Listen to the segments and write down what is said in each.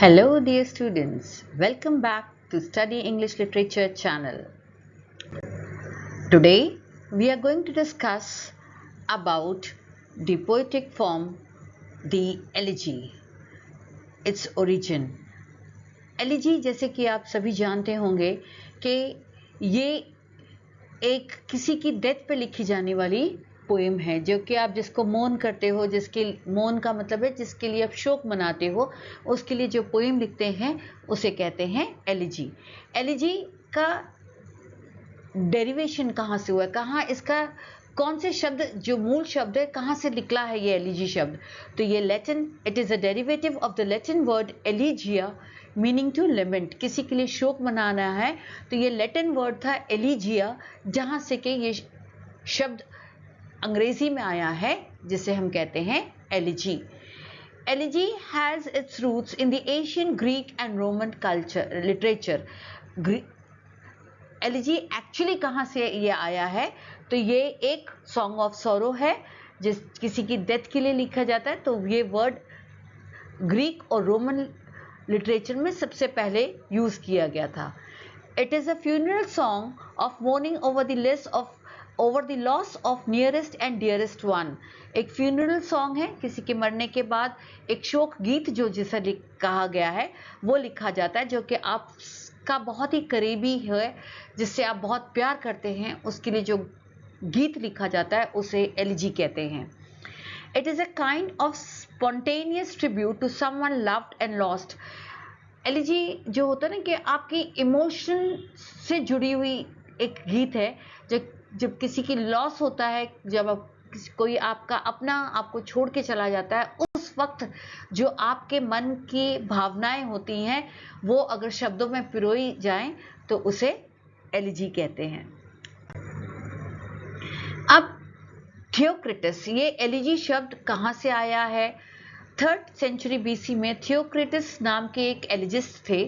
Hello dear students, welcome back to Study English Literature channel. Today we are going to discuss about the poetic form, the elegy, its origin. Elegy जैसे कि आप सभी जानते होंगे कि ये एक किसी की डेथ पे लिखी जाने वाली पोएम है, जो कि आप जिसको मौन करते हो, जिसके मौन का मतलब है जिसके लिए आप शोक मनाते हो, उसके लिए जो पोएम लिखते हैं उसे कहते हैं एलिजी। एलिजी का डेरिवेशन कहाँ से हुआ, कहाँ इसका कौन से शब्द जो मूल शब्द है कहाँ से निकला है ये एलिजी शब्द? तो ये Latin, it is a derivative of the Latin word elegia meaning to lament. किसी के लिए शोक मनाना है तो ये लैटिन वर्ड था एलिजिया, जहाँ से कि ये शब्द अंग्रेजी में आया है जिसे हम कहते हैं elegy. Elegy has its roots in the Asian Greek and Roman culture literature. Elegy actually कहाँ से ये आया है? तो ये एक सॉन्ग ऑफ सॉरो है, जिस किसी की डेथ के लिए लिखा जाता है। तो ये वर्ड ग्रीक और रोमन लिटरेचर में सबसे पहले यूज़ किया गया था। It is a funeral song of morning over the loss of nearest and dearest one. एक फ्यूनरल सॉन्ग है, किसी के मरने के बाद एक शोक गीत जो जिसे कहा गया है वो लिखा जाता है, जो कि आपका बहुत ही करीबी है, जिससे आप बहुत प्यार करते हैं, उसके लिए जो गीत लिखा जाता है उसे एलिजी कहते हैं। It is a kind of spontaneous tribute to someone loved and lost. Elegy जो होता है ना कि आपकी इमोशन से जुड़ी हुई एक गीत है। जब किसी की लॉस होता है, जब कोई आपका अपना आपको छोड़ के चला जाता है, उस वक्त जो आपके मन की भावनाएं होती हैं वो अगर शब्दों में पिरोई जाएं तो उसे एलिजी कहते हैं। अब थियोक्रिटस, ये एलिजी शब्द कहाँ से आया है? 3rd सेंचुरी बीसी में थियोक्रिटस नाम के एक एलिजिस्ट थे।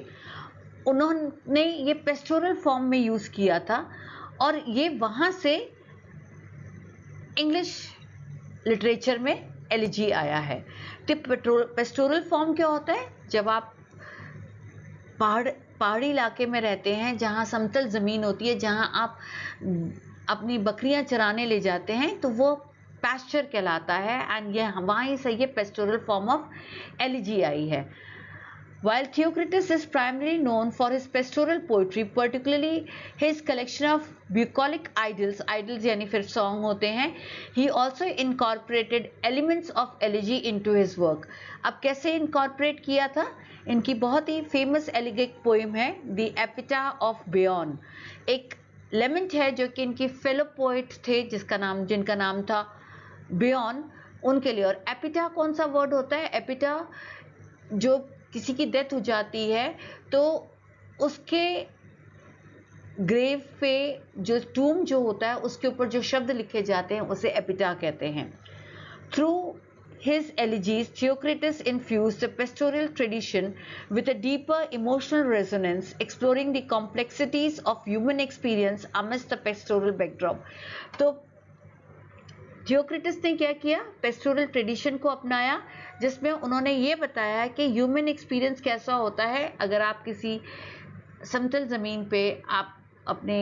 उन्होंने ये पेस्टोरल फॉर्म में यूज़ किया था और ये वहाँ से इंग्लिश लिटरेचर में एलिजी आया है। तो पेस्टोरल फॉर्म क्या होता है? जब आप पहाड़ी इलाके में रहते हैं, जहाँ समतल ज़मीन होती है, जहाँ आप अपनी बकरियां चराने ले जाते हैं, तो वो पैस्चर कहलाता है। एंड ये वहीं से ये पेस्टोरल फॉर्म ऑफ एलिजी आई है। While Theocritus is primarily known for his pastoral poetry, particularly his collection of bucolic idyls, idyls यानी फिर सॉन्ग होते हैं, he also incorporated elements of elegy into his work. अब कैसे इनकॉर्पोरेट किया था? इनकी बहुत ही फेमस एलिगिक पोएम है द एपिटा ऑफ बेयॉन। एक लेमेंट है जो कि इनकी फेलो पोएट थे जिनका नाम था बेयॉन, उनके लिए। और एपिटा कौन सा वर्ड होता है? एपिटा जो किसी की डेथ हो जाती है तो उसके ग्रेव पे जो टूम जो होता है उसके ऊपर जो शब्द लिखे जाते हैं उसे एपिटा कहते हैं। Through his elegies, Theocritus infused the pastoral tradition with a deeper emotional resonance, exploring the complexities of human experience amidst the pastoral backdrop. तो थियोक्रिटस ने क्या किया? पेस्टोरल ट्रेडिशन को अपनाया, जिसमें उन्होंने ये बताया कि ह्यूमन एक्सपीरियंस कैसा होता है अगर आप किसी समतल ज़मीन पे आप अपने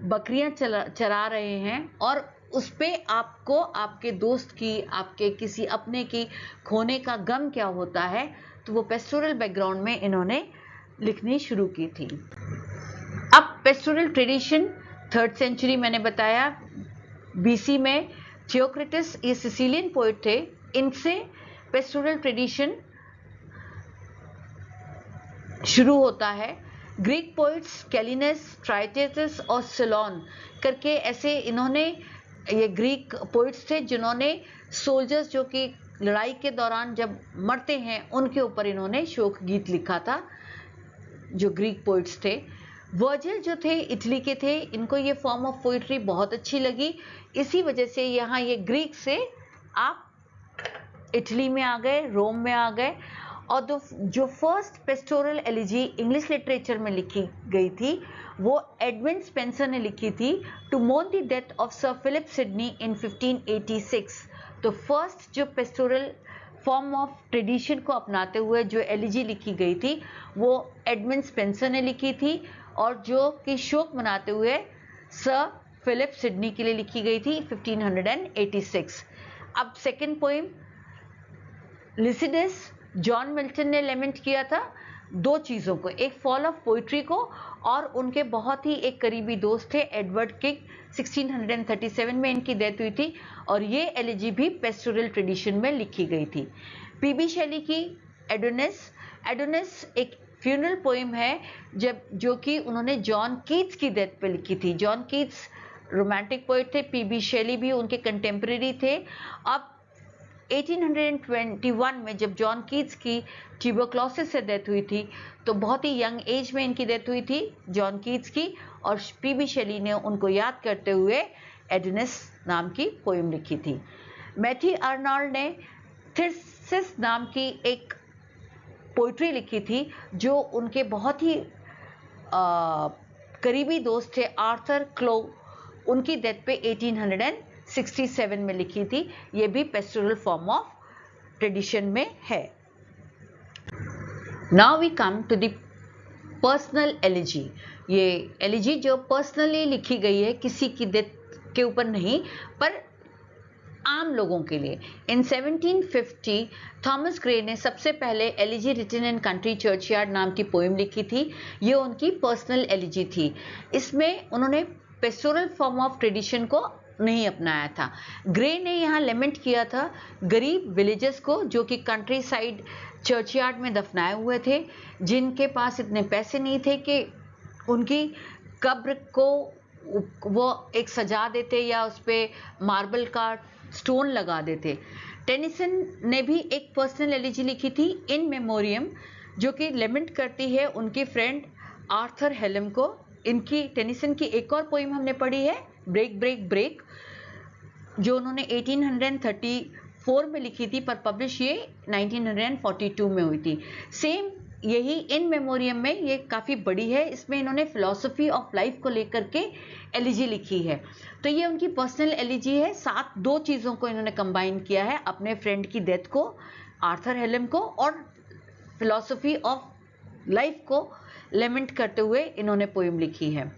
बकरियां चरा रहे हैं और उस पे आपको आपके दोस्त की, आपके किसी अपने की खोने का गम क्या होता है। तो वो पेस्टोरल बैकग्राउंड में इन्होंने लिखनी शुरू की थी। अब पेस्टोरल ट्रेडिशन 3rd सेंचुरी मैंने बताया बीसी में थियोक्रिटस, ये सिसिलियन पोइट थे, इनसे पेस्टोरल ट्रेडिशन शुरू होता है। ग्रीक पोइट्स कैलिनस, ट्राइटेटस और सिलोन करके ऐसे इन्होंने, ये ग्रीक पोइट्स थे जिन्होंने सोल्जर्स जो कि लड़ाई के दौरान जब मरते हैं उनके ऊपर इन्होंने शोक गीत लिखा था, जो ग्रीक पोइट्स थे। वर्जिल जो थे इटली के थे, इनको ये फॉर्म ऑफ पोइट्री बहुत अच्छी लगी, इसी वजह से यहाँ ये ग्रीक से आप इटली में आ गए, रोम में आ गए। और जो first pastoral elegy English literature में लिखी गई थी वो एडविन स्पेंसर ने लिखी थी, to mourn the death of Sir Philip Sidney in 1586। तो फर्स्ट जो पेस्टोरल फॉर्म ऑफ ट्रेडिशन को अपनाते हुए जो एलिजी लिखी गई थी वो एडमंड स्पेंसर ने लिखी थी, और जो कि शोक मनाते हुए सर फिलिप सिडनी के लिए लिखी गई थी 1586। अब second poem Lycidas, John Milton ने लेमेंट किया था दो चीज़ों को, एक फॉल ऑफ पोइट्री को और उनके बहुत ही एक करीबी दोस्त थे एडवर्ड किंग, 1637 में इनकी डेथ हुई थी, और ये एलिजी भी पेस्टोरल ट्रेडिशन में लिखी गई थी। पीबी शेली की एडोनिस एक फ्यूनरल पोइम है जो कि उन्होंने जॉन कीट्स की डेथ पे लिखी थी। जॉन कीट्स रोमांटिक पोइट थे, पीबी शेली भी उनके कंटेम्प्रेरी थे। अब 1821 में जब जॉन कीट्स की ट्यूबरक्लोसिस से डेथ हुई थी तो बहुत ही यंग एज में इनकी डेथ हुई थी जॉन कीट्स की, और पीबी शेली ने उनको याद करते हुए एडोनिस नाम की पोइम लिखी थी। मैथ्यू आर्नल्ड ने थिर्सिस नाम की एक पोइट्री लिखी थी जो उनके बहुत ही करीबी दोस्त थे आर्थर क्लो, उनकी डेथ पे 1867 में लिखी थी। ये भी पेस्टोरल फॉर्म ऑफ ट्रेडिशन में है। Now we come to the personal elegy. ये एलिजी जो पर्सनली लिखी गई है, किसी की डेथ के ऊपर नहीं पर आम लोगों के लिए। इन 1750 थॉमस ग्रे ने सबसे पहले elegy written in country churchyard नाम की पोइम लिखी थी। ये उनकी पर्सनल एलिजी थी। इसमें उन्होंने पेस्टोरल फॉर्म ऑफ ट्रेडिशन को नहीं अपनाया था। ग्रे ने यहाँ लेमेंट किया था गरीब विलेजेस को जो कि कंट्री साइड चर्चयार्ड में दफनाए हुए थे, जिनके पास इतने पैसे नहीं थे कि उनकी कब्र को वो एक सजा देते या उस पर मार्बल का स्टोन लगा देते। टेनिसन ने भी एक पर्सनल एलिजी लिखी थी इन मेमोरियम, जो कि लेमेंट करती है उनकी फ्रेंड आर्थर हेलम को। इनकी टेनिसन की एक और पोइम हमने पढ़ी है ब्रेक ब्रेक ब्रेक, जो उन्होंने 1834 में लिखी थी पर पब्लिश ये 1942 में हुई थी। सेम यही इन मेमोरियम में ये काफ़ी बड़ी है, इसमें इन्होंने फिलॉसफी ऑफ लाइफ को लेकर के एलिजी लिखी है। तो ये उनकी पर्सनल एलिजी है। साथ दो चीज़ों को इन्होंने कंबाइन किया है, अपने फ्रेंड की डेथ को, आर्थर हेलम को, और फिलॉसफी ऑफ लाइफ को लेमेंट करते हुए इन्होंने पोइम लिखी है।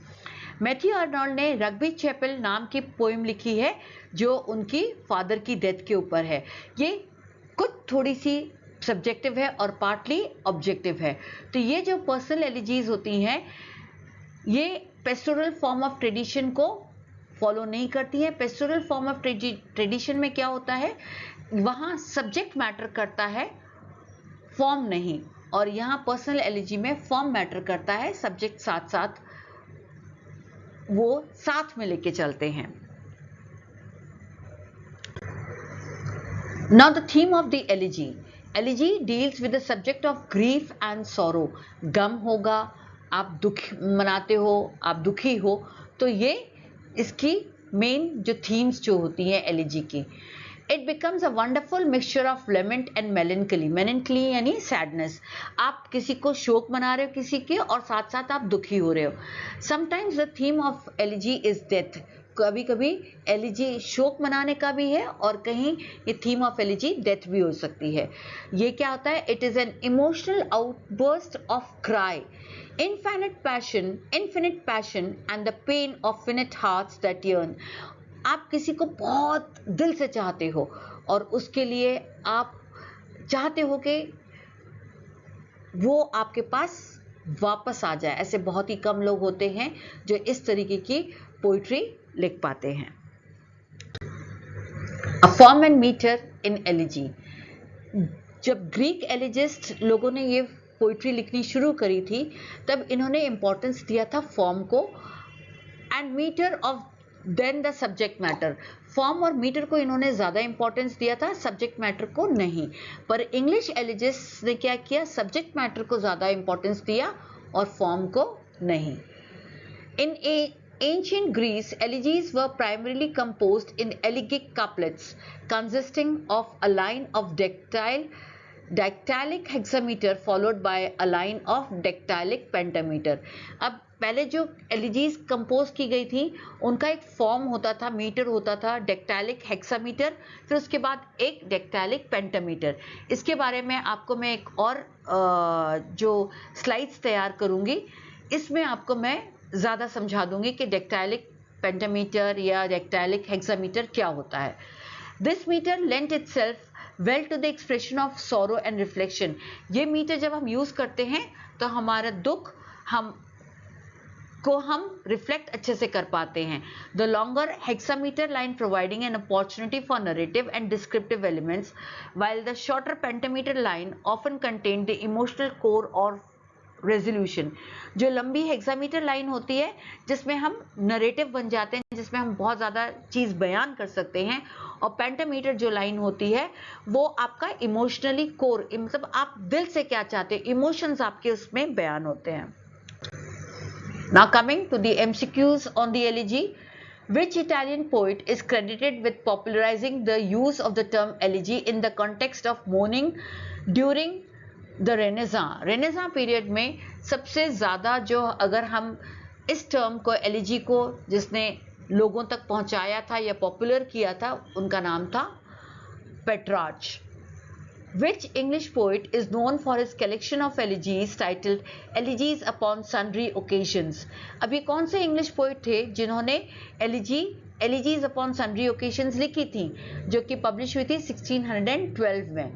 मैथ्यू आर्नल्ड ने रग्बी चैपल नाम की पोइम लिखी है जो उनकी फादर की डेथ के ऊपर है। ये कुछ थोड़ी सी सब्जेक्टिव है और पार्टली ऑब्जेक्टिव है। तो ये जो पर्सनल एलिजीज होती हैं ये पेस्टोरल फॉर्म ऑफ ट्रेडिशन को फॉलो नहीं करती है। पेस्टोरल फॉर्म ऑफ ट्रेडिशन में क्या होता है, वहाँ सब्जेक्ट मैटर करता है, फॉर्म नहीं, और यहाँ पर्सनल एलिजी में फॉर्म मैटर करता है, सब्जेक्ट साथ साथ वो साथ में लेके चलते हैं। Now the theme of the elegy. Elegy deals with the subject of grief and sorrow. गम होगा, आप दुख मनाते हो, आप दुखी हो, तो ये इसकी मेन जो थीम्स जो होती हैं एलिजी की। It becomes a wonderful mixture of lament and melancholy. Melancholy यानी sadness. आप किसी को शोक मना रहे हो किसी के, और साथ साथ आप दुखी हो रहे हो। Sometimes the theme of elegy is death. कभी कभी एलिजी शोक मनाने का भी है और कहीं ये थीम ऑफ एलिजी डेथ भी हो सकती है। ये क्या होता है, it is an emotional outburst of cry, infinite passion and the pain of finite hearts that yearn. आप किसी को बहुत दिल से चाहते हो और उसके लिए आप चाहते हो कि वो आपके पास वापस आ जाए। ऐसे बहुत ही कम लोग होते हैं जो इस तरीके की पोइट्री लिख पाते हैं। A form and meter in elegy. जब ग्रीक एलिजिस्ट लोगों ने ये पोइट्री लिखनी शुरू करी थी तब इन्होंने इम्पोर्टेंस दिया था फॉर्म को, and metre of then the subject matter. Form और मीटर को इन्होंने ज़्यादा इंपॉर्टेंस दिया था, सब्जेक्ट मैटर को नहीं। पर इंग्लिश एलिजिस्ट ने क्या किया, सब्जेक्ट मैटर को ज़्यादा इंपॉर्टेंस दिया और फॉर्म को नहीं। इन ancient Greece, elegies were primarily composed in elegiac couplets consisting of a line of dactyl dactylic hexameter followed by a line of dactylic pentameter. अब पहले जो एलिजीज कंपोज की गई थी उनका एक फॉर्म होता था, मीटर होता था, डेक्टालिक हेक्सामीटर, फिर उसके बाद एक डेक्टालिक पेंटामीटर. इसके बारे में आपको मैं एक और जो स्लाइड्स तैयार करूंगी इसमें आपको मैं ज़्यादा समझा दूंगी कि डेक्टालिक पेंटामीटर या डेक्टालिक हेक्सामीटर क्या होता है. This metre lent itself well to the expression of sorrow and reflection. ये मीटर जब हम यूज़ करते हैं तो हमारा दुख हम रिफ्लेक्ट अच्छे से कर पाते हैं. The longer hexameter line providing an opportunity for narrative and descriptive elements while the shorter pentameter line often contained the emotional core or resolution. जो लंबी हेक्सामीटर लाइन होती है जिसमें हम नरेटिव बन जाते हैं, जिसमें हम बहुत ज़्यादा चीज़ बयान कर सकते हैं, और पेंटामीटर जो लाइन होती है वो आपका इमोशनली कोर, मतलब आप दिल से क्या चाहते हैं, इमोशंस आपके उसमें बयान होते हैं. Now coming to the MCQs on the elegy. Which Italian poet is credited with popularizing the use of the term elegy in the context of mourning during the Renaissance? Renaissance period में सबसे ज़्यादा जो, अगर हम इस term को, elegy को, जिसने लोगों तक पहुंचाया था या पॉपुलर किया था, उनका नाम था पेट्रार्च. Which English poet is known for his collection of elegies titled Elegies upon Sundry Occasions? अब ये कौन से इंग्लिश पोइट थे जिन्होंने एलिजीज अपॉन सन्ड्री ओकेशंस लिखी थी, जो कि पब्लिश हुई थी 1612 में?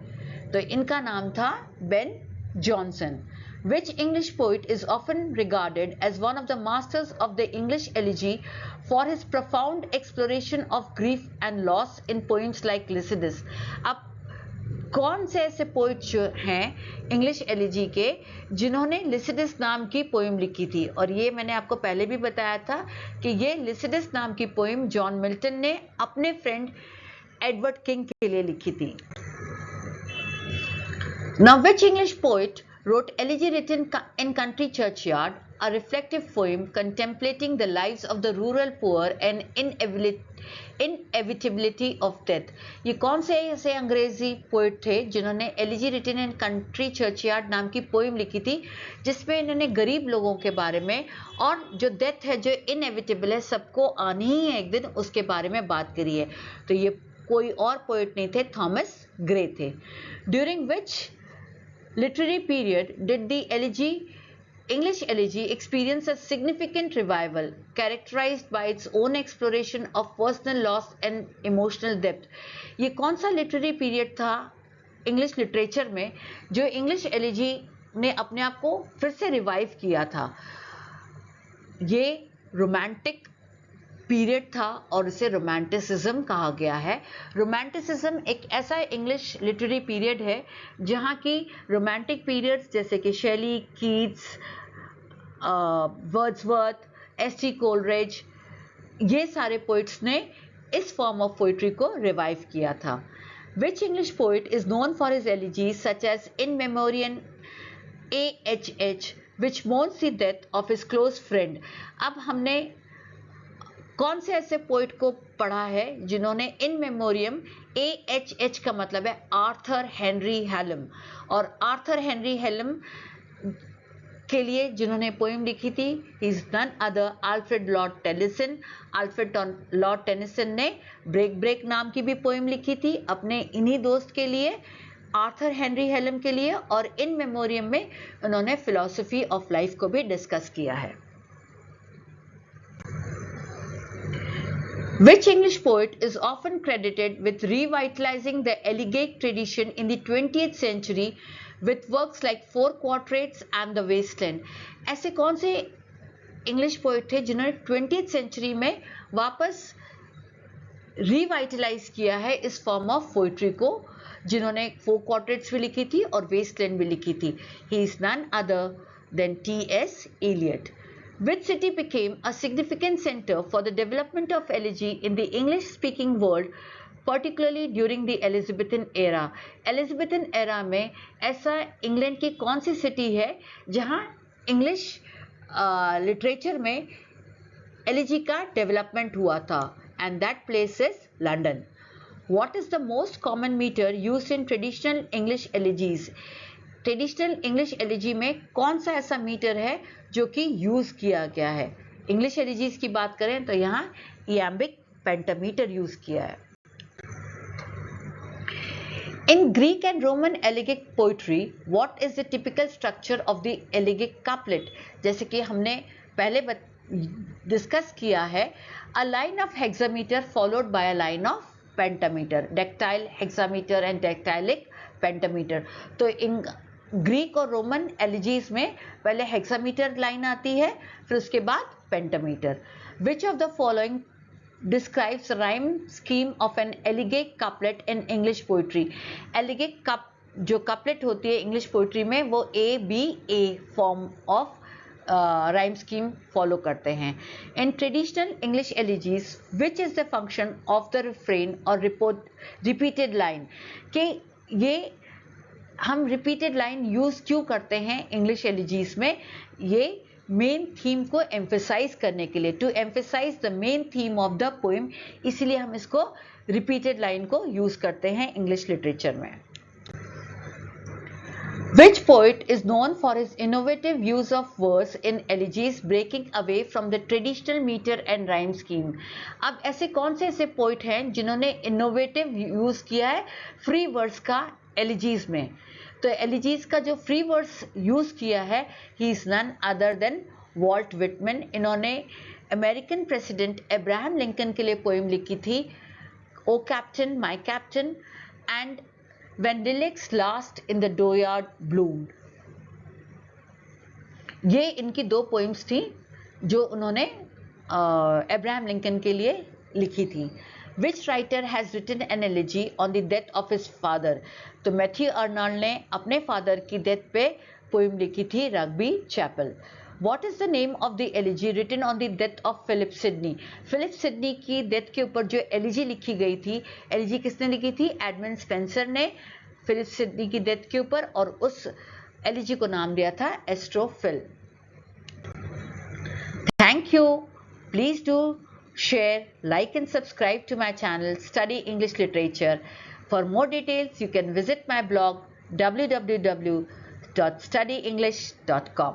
तो इनका नाम था Ben Jonson. Which English poet is often regarded as one of the masters of the English elegy for his profound exploration of grief and loss in poems like Lycidas? अब कौन से ऐसे पोइट जो हैं इंग्लिश एलिजी के जिन्होंने Lycidas नाम की पोइम लिखी थी? और ये मैंने आपको पहले भी बताया था कि ये लिसिडस नाम की पोइम जॉन मिल्टन ने अपने फ्रेंड एडवर्ड किंग के लिए लिखी थी. Now which English poet wrote elegy written in country churchyard, a reflective poem contemplating the lives of the rural poor and inevitability of death? ये कौन से ऐसे अंग्रेजी पोइट थे जिन्होंने elegy written in country churchyard नाम की पोइम लिखी थी, जिसमें इन्होंने गरीब लोगों के बारे में और जो डेथ है, जो इनएविटेबल है, सबको आनी ही है एक दिन, उसके बारे में बात करी है. तो ये कोई और पोइट नहीं थे, थॉमस ग्रे थे. During which literary period did the English elegy experience a significant revival characterized by its own exploration of personal loss and emotional depth? ये कौन सा लिटरेरी पीरियड था इंग्लिश लिटरेचर में जो इंग्लिश एलिजी ने अपने आप को फिर से रिवाइव किया था? ये रोमांटिक पीरियड था और इसे रोमांटिसिज्म कहा गया है. रोमांटिसिज्म एक ऐसा इंग्लिश लिटरेरी पीरियड है जहाँ की रोमांटिक पीरियड्स जैसे कि Shelley, Keats, Wordsworth, S T. Coleridge, ये सारे पोइट्स ने इस फॉर्म ऑफ पोइट्री को रिवाइव किया था. Which English poet is known for his elegies such as In Memoriam A.H.H. Which mourns the death of his close friend? अब हमने कौन से ऐसे पोइट को पढ़ा है जिन्होंने इन मेमोरियम, AHH का मतलब है आर्थर हेनरी हेलम, और आर्थर हेनरी हेलम के लिए जिन्होंने पोइम लिखी थी, he is none other Alfred Lord Tennyson. Alfred Lord Tennyson ने ब्रेक ब्रेक नाम की भी पोइम लिखी थी अपने इन्हीं दोस्त के लिए, आर्थर हेनरी हेलम के लिए, और इन मेमोरियम में उन्होंने फिलॉसफी ऑफ लाइफ को भी डिस्कस किया है. Which English poet is often credited with revitalizing the elegiac tradition in the 20th century with works like Four Quatrains and The Waste Land? ऐसे कौन से इंग्लिश पोइट थे जिन्होंने 20th सेंचुरी में वापस रिवाइटलाइज किया है इस फॉर्म ऑफ पोइट्री को, जिन्होंने फोर क्वार्टेट्स भी लिखी थी और वेस्टलैंड भी लिखी थी? He is none other than T.S. Eliot. Which city became a significant center for the development of elegy in the English-speaking world, particularly during the Elizabethan era? Elizabethan era में ऐसा England की कौन सी city है जहाँ English literature में elegy का development हुआ था? And that place is London. What is the most common meter used in traditional English elegies? Traditional English elegy में कौन सा ऐसा मीटर है जो कि यूज किया गया है? इंग्लिश एलिजीज की बात करें तो यहाँ इयैम्बिक पेंटामीटर यूज किया है। In Greek and Roman elegiac poetry, what is the typical structure of the elegiac couplet? जैसे कि हमने पहले डिस्कस किया है, a line of hexameter followed by a line of pentameter, dactyl hexameter and dactylic pentameter। तो in Greek और Roman elegies में पहले हेक्सामीटर लाइन आती है, फिर उसके बाद pentameter. Which of the following describes rhyme scheme of an elegiac couplet in English poetry? elegiac जो couplet होती है इंग्लिश पोइट्री में वो A form of rhyme scheme follow करते हैं। In traditional English elegies, which is the function of the refrain or repeated line? कि ये हम रिपीटेड लाइन यूज क्यों करते हैं इंग्लिश एलिजीज में? ये मेन थीम को एम्फेसाइज करने के लिए, to emphasise the main theme of the poem, इसलिए हम इसको रिपीटेड लाइन को यूज करते हैं इंग्लिश लिटरेचर में। Which poet is known for his innovative use of verse in elegies, breaking away from the traditional meter and rhyme scheme? अब ऐसे कौन से ऐसे पोइट हैं जिन्होंने इनोवेटिव यूज किया है फ्री वर्स का एलिजीज में? तो एलिजीज का जो फ्री वर्स यूज किया है, he is none other than Walt Whitman. इन्होंने अमेरिकन प्रेसिडेंट अब्राहम लिंकन के लिए पोएम लिखी थी, O captain my captain and When lilacs last in the dooryard bloomed। ये इनकी दो पोइम्स थी जो उन्होंने अब्राहम लिंकन के लिए लिखी थी। Which writer has written an elegy on the death of his father? तो मैथ्यू अर्नल्ड ने अपने फादर की डेथ पे पोइम लिखी थी, Rugby Chapel. What is the name of the elegy written on the death of Philip Sidney? Philip Sidney की death के ऊपर जो एलिजी लिखी गई थी, एलिजी किसने लिखी थी? एडमंड स्पेंसर ने फिलिप सिडनी की डेथ के ऊपर, और उस एलिजी को नाम दिया था Astrophil. Thank you. Please do share, like and subscribe to my channel Study English Literature. For more details, you can visit my blog www.studyenglish.com.